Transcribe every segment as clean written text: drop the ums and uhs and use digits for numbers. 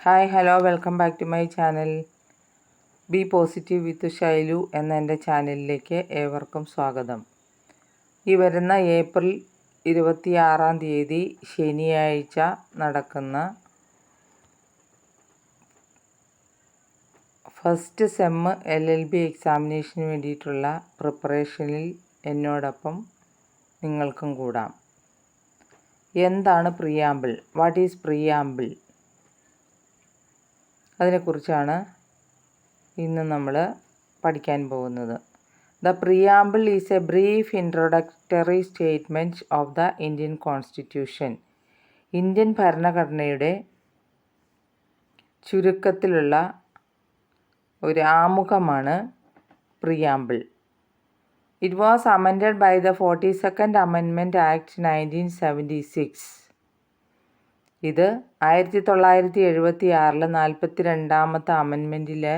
Hi hello welcome back to my channel. Be positive with Shailu എന്ന എൻ്റെ ചാനലിലേക്ക് ഏവർക്കും സ്വാഗതം. ഈ വരുന്ന ഏപ്രിൽ 26 ശനിയാഴ്ച നടക്കുന്ന ഫസ്റ്റ് സെമ്മ് LLB എക്സാമിനേഷന് വേണ്ടിയിട്ടുള്ള പ്രിപ്പറേഷനിൽ എന്നോടൊപ്പം നിങ്ങൾക്കും കൂടാം. എന്താണ് പ്രിയാമ്പിൾ? What is preamble? അതിനെക്കുറിച്ചാണ് ഇന്ന് നമ്മൾ പഠിക്കാൻ പോകുന്നത്. The preamble is a brief introductory statement of the Indian constitution. Indian ഭരണഘടനയുടെ ചുരുക്കത്തിലുള്ള ഒരു ആമുഖമാണ് preamble. It was amended by the 42nd amendment act 1976. ഇത് 1976 42ാമത്തെ അമെൻമെൻറ്റിലെ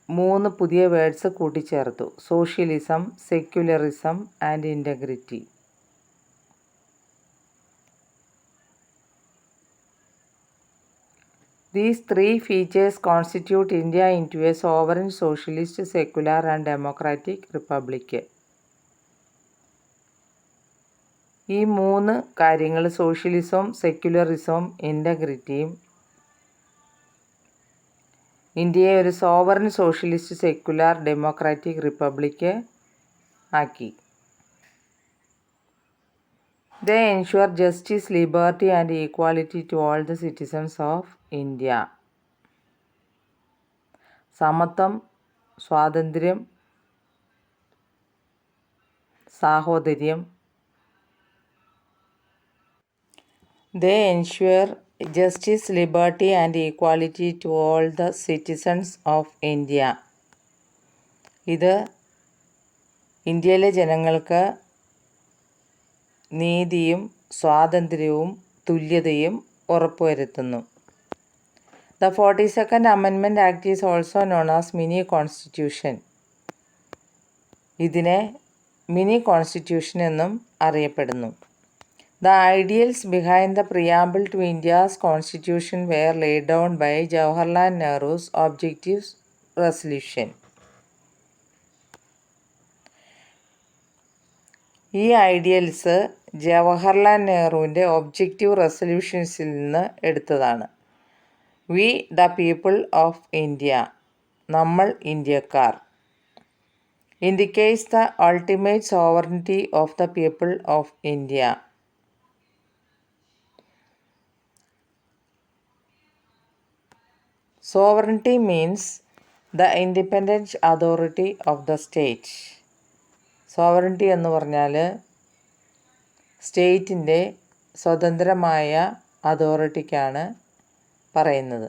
3 പുതിയ വേർഡ്സ് കൂട്ടിച്ചേർത്തു: socialism, secularism and integrity. These 3 features constitute India into a sovereign, socialist, secular and democratic republic. ഈ 3 കാര്യങ്ങൾ, സോഷ്യലിസവും സെക്യുലറിസവും ഇൻറ്റഗ്രിറ്റിയും, ഇന്ത്യയെ ഒരു sovereign, socialist, secular, democratic republic ആക്കി. They ensure justice, liberty and equality to all the citizens of India. സമത്വം, സ്വാതന്ത്ര്യം, സാഹോദര്യം. They ensure justice, liberty and equality to all the citizens of India. ഇത് ഇന്ത്യയിലെ ജനങ്ങൾക്ക് നീതിയും സ്വാതന്ത്ര്യവും തുല്യതയും ഉറപ്പുവരുത്തുന്നു. The 42nd Amendment Act is also known as Mini Constitution. ഇതിനെ മിനി കോൺസ്റ്റിറ്റ്യൂഷൻ എന്നും അറിയപ്പെടുന്നു. The ideals behind the preamble to India's constitution were laid down by Jawaharlal Nehru's Objective Resolution. ഈ ഐഡിയൽസ് ജവഹർലാൽ നെഹ്റുവിൻ്റെ ഒബ്ജക്റ്റീവ് റെസൊല്യൂഷൻസിൽ നിന്ന് എടുത്തതാണ്. We the people of India, നമ്മൾ ഇന്ത്യക്കാർ. Indicates the ultimate sovereignty of the people of India. Sovereignty means the independent authority of the state. Sovereignty എന്ന് പറഞ്ഞാൽ സ്റ്റേറ്റിൻ്റെ സ്വതന്ത്രമായ അതോറിറ്റിക്കാണ് പറയുന്നത്.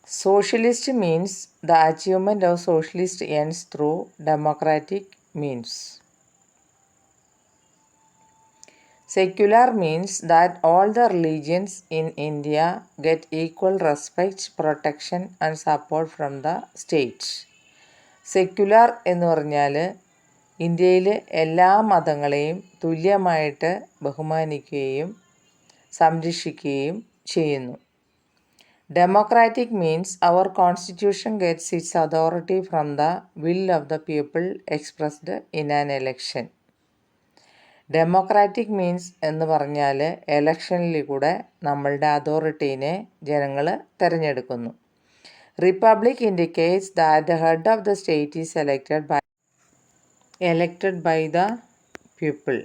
Socialist means the achievement of socialist ends through democratic means. Secular means that all the religions in India get equal respect, protection and support from the state. Secular എന്ന് പറഞ്ഞാൽ ഇന്ത്യയിൽ എല്ലാ മതങ്ങളെയും തുല്യമായിട്ട് ബഹുമാനിക്കുകയും സംരക്ഷിക്കുകയും ചെയ്യുന്നു. Democratic means our constitution gets its authority from the will of the people expressed in an election. Democratic means എന്ന് പറഞ്ഞാൽ എലക്ഷനിലൂടെ നമ്മളുടെ അതോറിറ്റീനെ ജനങ്ങൾ തിരഞ്ഞെടുക്കുന്നു. Republic indicates that the head of the state is elected by the people.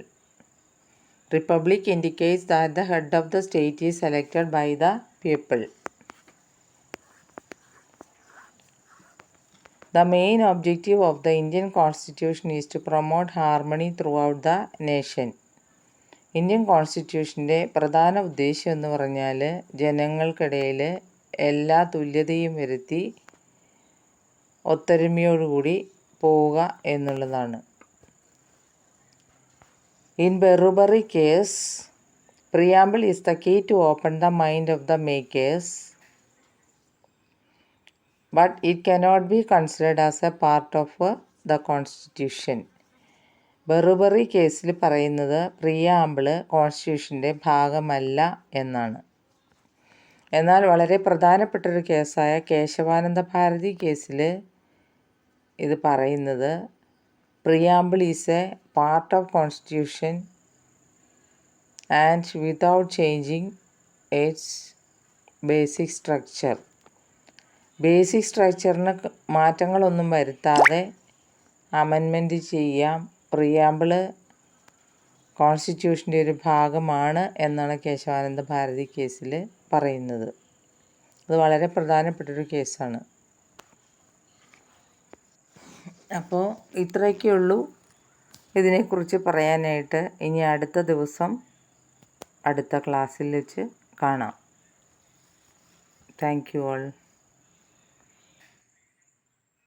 Republic indicates that the head of the state is elected by the people. The main objective of the Indian Constitution is to promote harmony throughout the nation. Indian കോൺസ്റ്റിറ്റ്യൂഷൻ്റെ പ്രധാന ഉദ്ദേശം എന്ന് പറഞ്ഞാൽ ജനങ്ങൾക്കിടയിൽ എല്ലാ തുല്യതയും വരുത്തി ഒത്തൊരുമയോടുകൂടി പോവുക എന്നുള്ളതാണ്. In Berubari case, preamble is the key to open the mind of the makers, but it cannot be considered as a part of the constitution. ബെർബറി കേസിൽ പറയുന്നത് പ്രിയാമ്പിള് കോൺസ്റ്റിറ്റ്യൂഷൻ്റെ ഭാഗമല്ല എന്നാണ്. എന്നാൽ വളരെ പ്രധാനപ്പെട്ടൊരു കേസായ കേശവാനന്ദ ഭാരതി കേസിൽ ഇത് പറയുന്നത് preamble is a part of constitution and without changing its basic structure. Basic സ്ട്രക്ചറിന് മാറ്റങ്ങളൊന്നും വരുത്താതെ അമെൻമെൻറ്റ് ചെയ്യാം. പ്രിയാമ്പിള് കോൺസ്റ്റിറ്റ്യൂഷൻ്റെ ഒരു ഭാഗമാണ് എന്നാണ് കേശവാനന്ദ ഭാരതി കേസിൽ പറയുന്നത്. അത് വളരെ പ്രധാനപ്പെട്ടൊരു കേസാണ്. അപ്പോൾ ഇത്രയൊക്കെയുള്ളൂ ഇതിനെക്കുറിച്ച് പറയാനായിട്ട്. ഇനി അടുത്ത ദിവസം അടുത്ത ക്ലാസ്സിൽ വെച്ച് കാണാം. Thank you all.